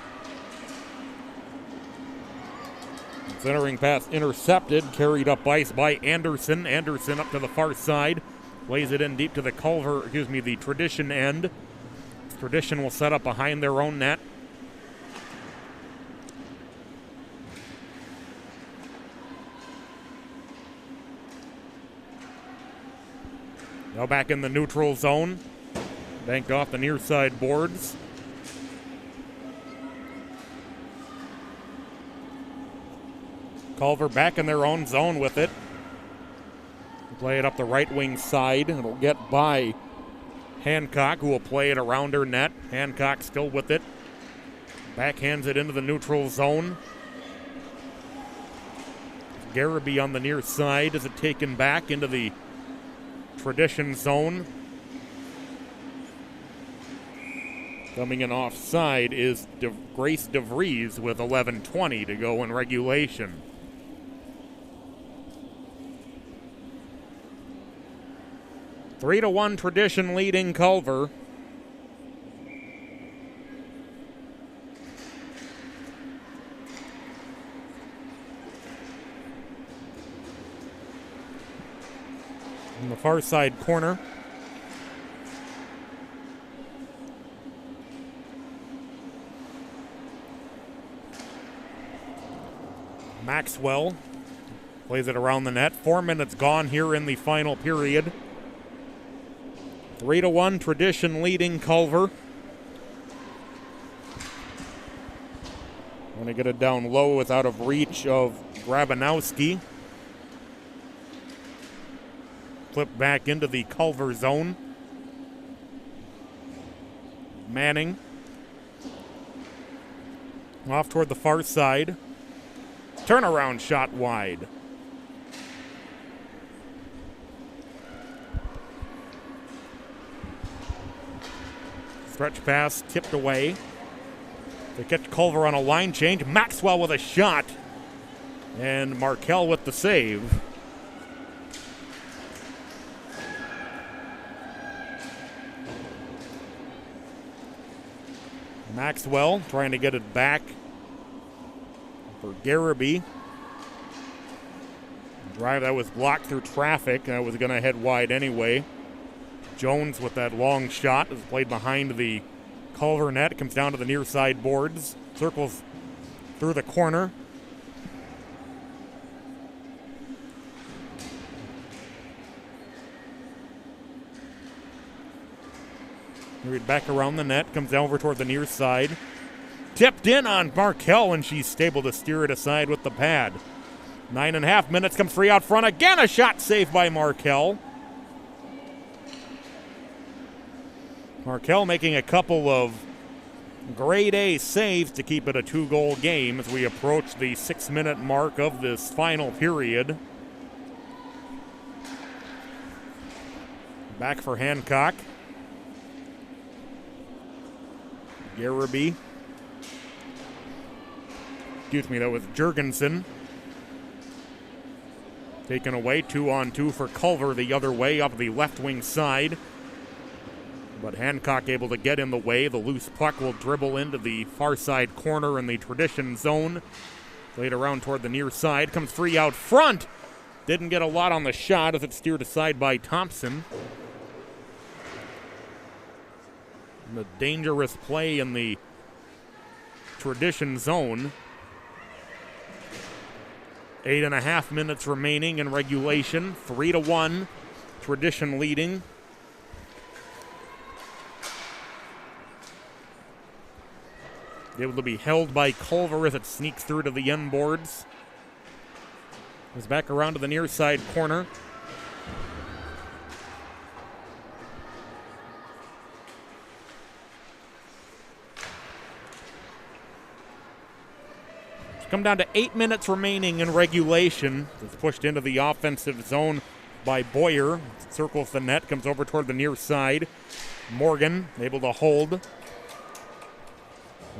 Centering pass intercepted, carried up ice by Anderson. Anderson up to the far side. Lays it in deep to the the Tradition end. Tradition will set up behind their own net. Now back in the neutral zone. Banked off the near side boards. Culver back in their own zone with it. Play it up the right wing side. It'll get by Hancock, who will play it around her net. Hancock still with it. Backhands it into the neutral zone. Garraby on the near side. Is it taken back into the Tradition zone? Coming in offside is Grace DeVries with 11:20 to go in regulation. Three to 1 Tradition leading Culver. In the far side corner. Maxwell plays it around the net. 4 minutes gone here in the final period. 3 to 1 Tradition leading Culver. Want to get it down low, it's out of reach of Grabanowski. clipped back into the Culver zone. Manning off toward the far side. Turnaround shot wide. Stretch pass tipped away. They catch Culver on a line change. Maxwell with a shot. And Markell with the save. Maxwell trying to get it back for Garraby. Drive that was blocked through traffic. That was going to head wide anyway. Jones with that long shot is played behind the Culver net. Comes down to the near side boards. Circles through the corner. Carried back around the net. Comes over toward the near side. Tipped in on Markell, and she's able to steer it aside with the pad. 9.5 minutes. Comes free out front. Again, a shot saved by Markell. Markell making a couple of grade A saves to keep it a 2-goal game as we approach the 6-minute mark of this final period. Back for Hancock. Garraby. Excuse me, that was Jurgensen. Taken away, 2-on-2 for Culver the other way up the left wing side. But Hancock able to get in the way. The loose puck will dribble into the far side corner in the tradition zone. Played around toward the near side. Comes free out front. Didn't get a lot on the shot as it's steered aside by Thompson. And a dangerous play in the tradition zone. 8.5 minutes remaining in regulation. 3-1. Tradition leading. Able to be held by Culver as it sneaks through to the end boards. Goes back around to the near side corner. It's come down to 8 minutes remaining in regulation. It's pushed into the offensive zone by Boyer. Circles the net, comes over toward the near side. Morgan able to hold.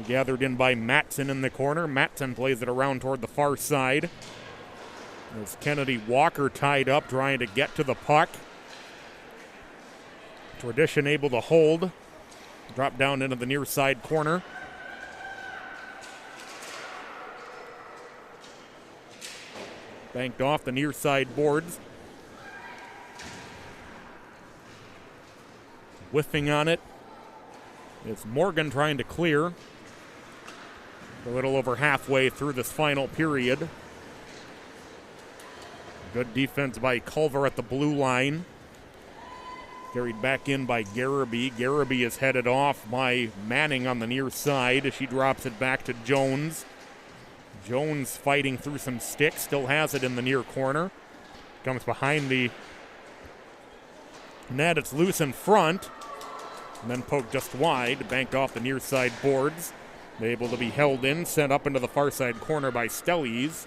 Gathered in by Matson in the corner. Matson plays it around toward the far side. As Kennedy Walker tied up trying to get to the puck. Tradition able to hold. Drop down into the near side corner. Banked off the near side boards. Whiffing on it. It's Morgan trying to clear. A little over halfway through this final period. Good defense by Culver at the blue line. Carried back in by Garraby. Garraby is headed off by Manning on the near side as she drops it back to Jones. Jones fighting through some sticks, still has it in the near corner. Comes behind the net, it's loose in front. And then poked just wide, banked off the near side boards. Able to be held in, sent up into the far side corner by Stellies.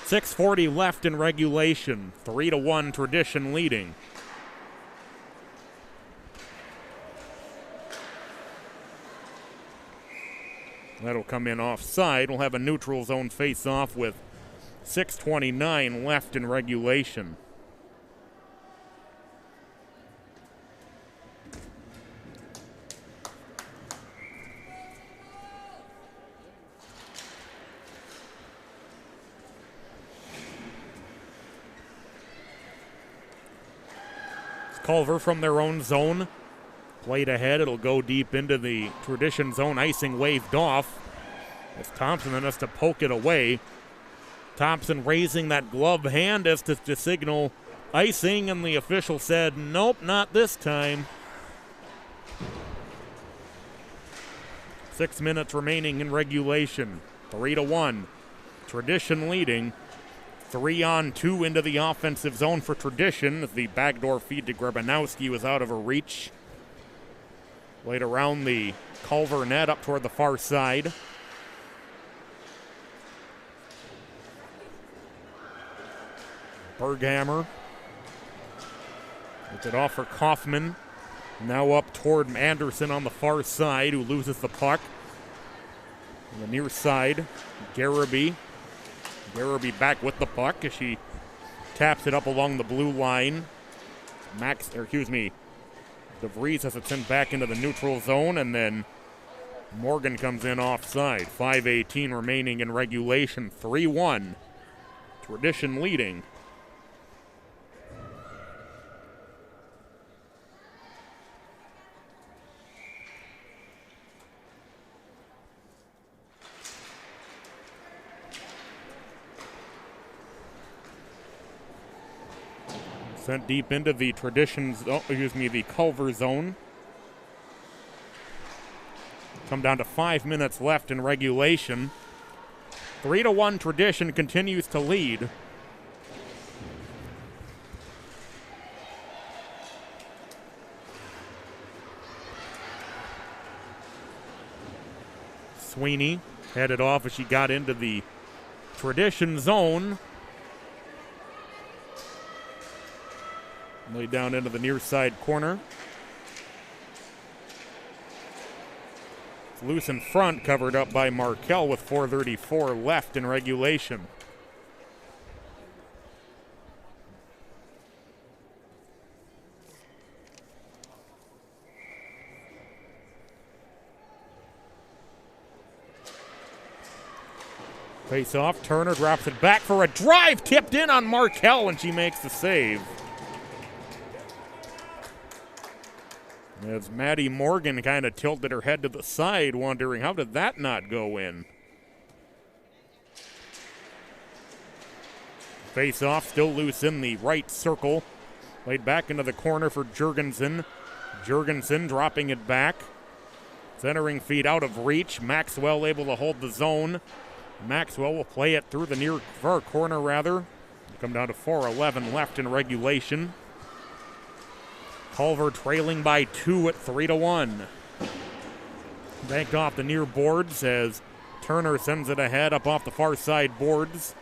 .640 left in regulation. 3-1 Tradition leading. That'll come in offside. We'll have a neutral zone face-off with 6:29 left in regulation. Culver from their own zone. Played ahead. It'll go deep into the Tradition zone. Icing waved off. As Thompson then has to poke it away. Thompson raising that glove hand as to signal icing, and the official said, nope, not this time. 6 minutes remaining in regulation. 3-1. Tradition leading. 3-on-2 into the offensive zone for Tradition. The backdoor feed to Grebanowski was out of her reach. Played around the Culver net up toward the far side. Berghammer. Gets it off for Kaufman. Now up toward Anderson on the far side, who loses the puck. On the near side, Garraby. Garraby back with the puck as she taps it up along the blue line. DeVries has it sent back into the neutral zone, and then Morgan comes in offside. 5:18 remaining in regulation. 3-1. Tradition leading. Sent deep into the the Culver zone. Come down to 5 minutes left in regulation. 3-1 Tradition continues to lead. Sweeney headed off as she got into the Tradition zone. Laid down into the near side corner. It's loose in front, covered up by Markel with 4:34 left in regulation. Face off, Turner drops it back for a drive, tipped in on Markel, and she makes the save. As Maddie Morgan kind of tilted her head to the side, wondering how did that not go in. Face off, still loose in the right circle. Played back into the corner for Jurgensen. Jurgensen dropping it back. Centering feed out of reach. Maxwell able to hold the zone. Maxwell will play it through the near far corner rather. Come down to 4:11 left in regulation. Culver trailing by 2 at 3-1. Banked off the near boards as Turner sends it ahead up off the far side boards.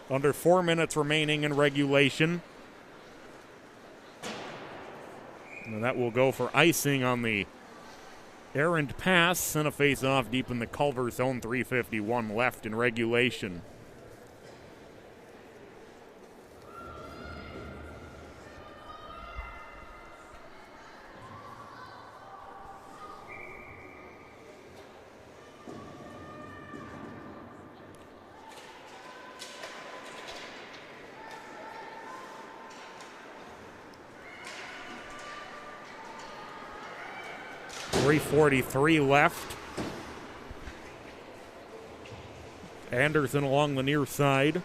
Under 4 minutes remaining in regulation. And that will go for icing on the errant pass and a face-off deep in the Culver zone. 3:51 left in regulation. .343 left. Anderson along the near side.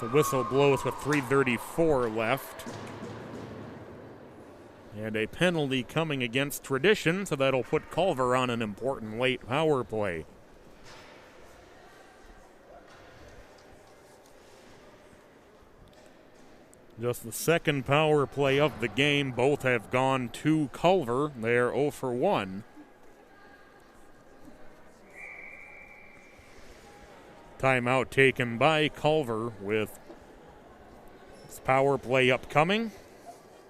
The whistle blows with 3:34 left. And a penalty coming against Tradition, so that'll put Culver on an important late power play. Just the second power play of the game. Both have gone to Culver. They're 0 for 1. Timeout taken by Culver with this power play upcoming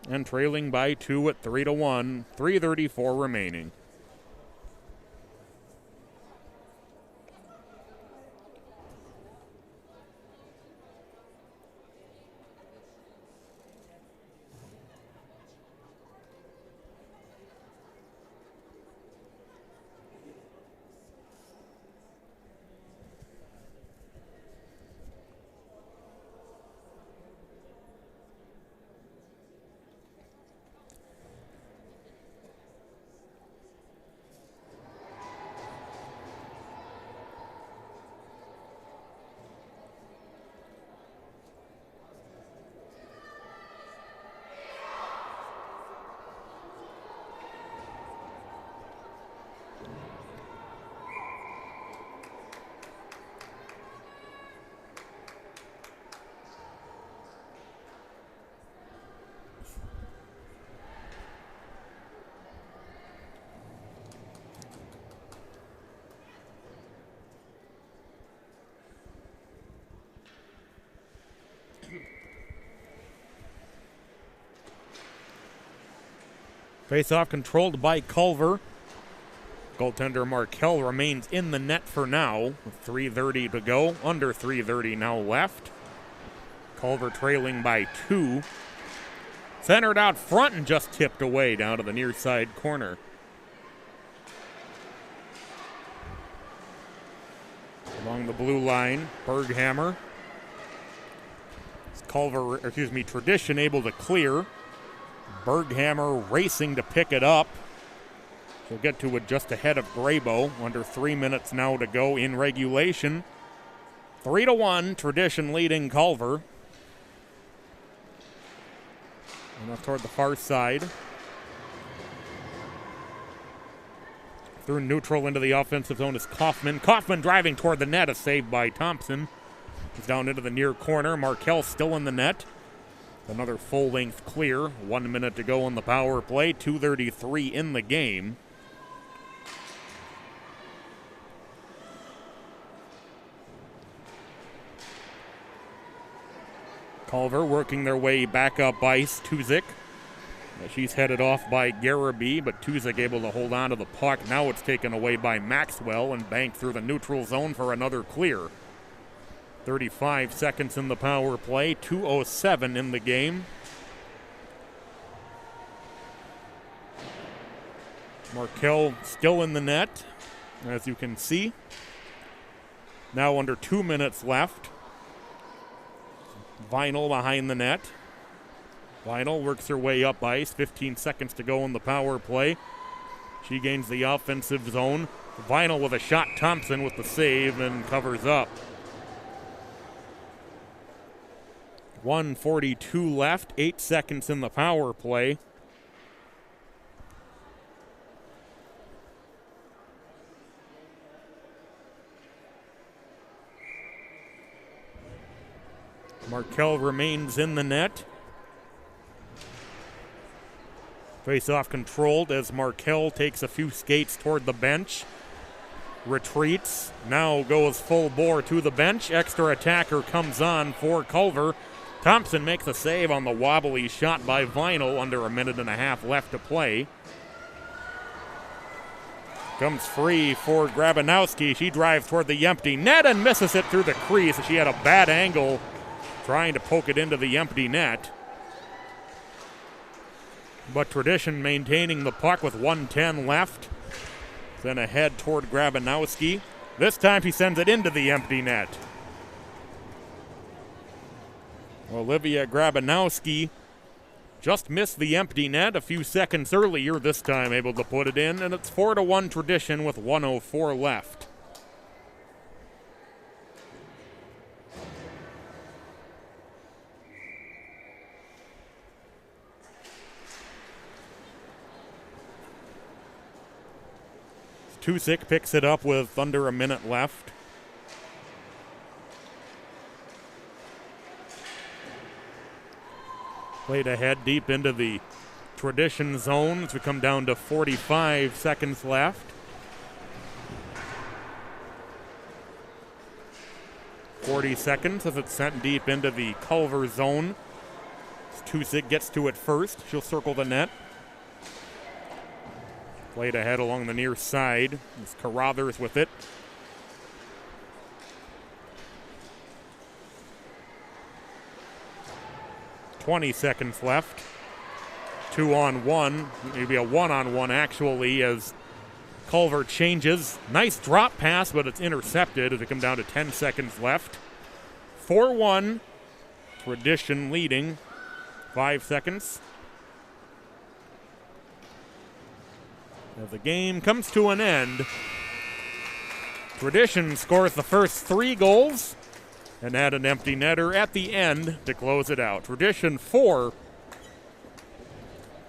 and trailing by 2 at 3-1. 3:34 remaining. Face-off controlled by Culver. Goaltender Markell remains in the net for now with 3:30 to go. Under 3:30 now left. Culver trailing by 2. Centered out front and just tipped away down to the near side corner. Along the blue line, Berghammer. Tradition able to clear. Berghammer racing to pick it up. She'll get to it just ahead of Graybo. Under 3 minutes now to go in regulation. 3-1, Tradition leading Culver. And up toward the far side. Through neutral into the offensive zone is Kaufman. Kaufman driving toward the net, a save by Thompson. He's down into the near corner. Markell still in the net. Another full-length clear. 1 minute to go on the power play. 2:33 in the game. Culver working their way back up ice. Tuzik. She's headed off by Garraby, but Tuzik able to hold on to the puck. Now it's taken away by Maxwell and banked through the neutral zone for another clear. 35 seconds in the power play. 2:07 in the game. Markell still in the net, as you can see. Now under 2 minutes left. Vinyl behind the net. Vinyl works her way up ice. 15 seconds to go in the power play. She gains the offensive zone. Vinyl with a shot. Thompson with the save and covers up. 1:42 left. 8 seconds in the power play. Markell remains in the net. Face-off controlled as Markell takes a few skates toward the bench. Retreats, now goes full bore to the bench. Extra attacker comes on for Culver. Thompson makes a save on the wobbly shot by Vinyl under 1.5 minutes left to play. Comes free for Grabanowski. She drives toward the empty net and misses it through the crease. She had a bad angle trying to poke it into the empty net. But Tradition maintaining the puck with 1:10 left. Then ahead toward Grabanowski. This time he sends it into the empty net. Olivia Grabanowski just missed the empty net a few seconds earlier, this time able to put it in, and it's 4-1 Tradition with 1:04 left. Tuzik picks it up with under 1 minute left. Played ahead deep into the Tradition zone as we come down to 45 seconds left. 40 seconds as it's sent deep into the Culver zone. As Tuzik gets to it first. She'll circle the net. Played ahead along the near side. It's Carruthers with it. .20 seconds left. 2-on-1, maybe a 1-on-1 actually, as Culver changes. Nice drop pass, but it's intercepted as we come down to 10 seconds left. 4-1, Tradition leading. 5 seconds. As the game comes to an end, Tradition scores the first 3 goals and had an empty netter at the end to close it out. Tradition 4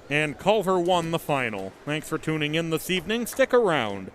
and Culver 1 the final. Thanks for tuning in this evening. Stick around.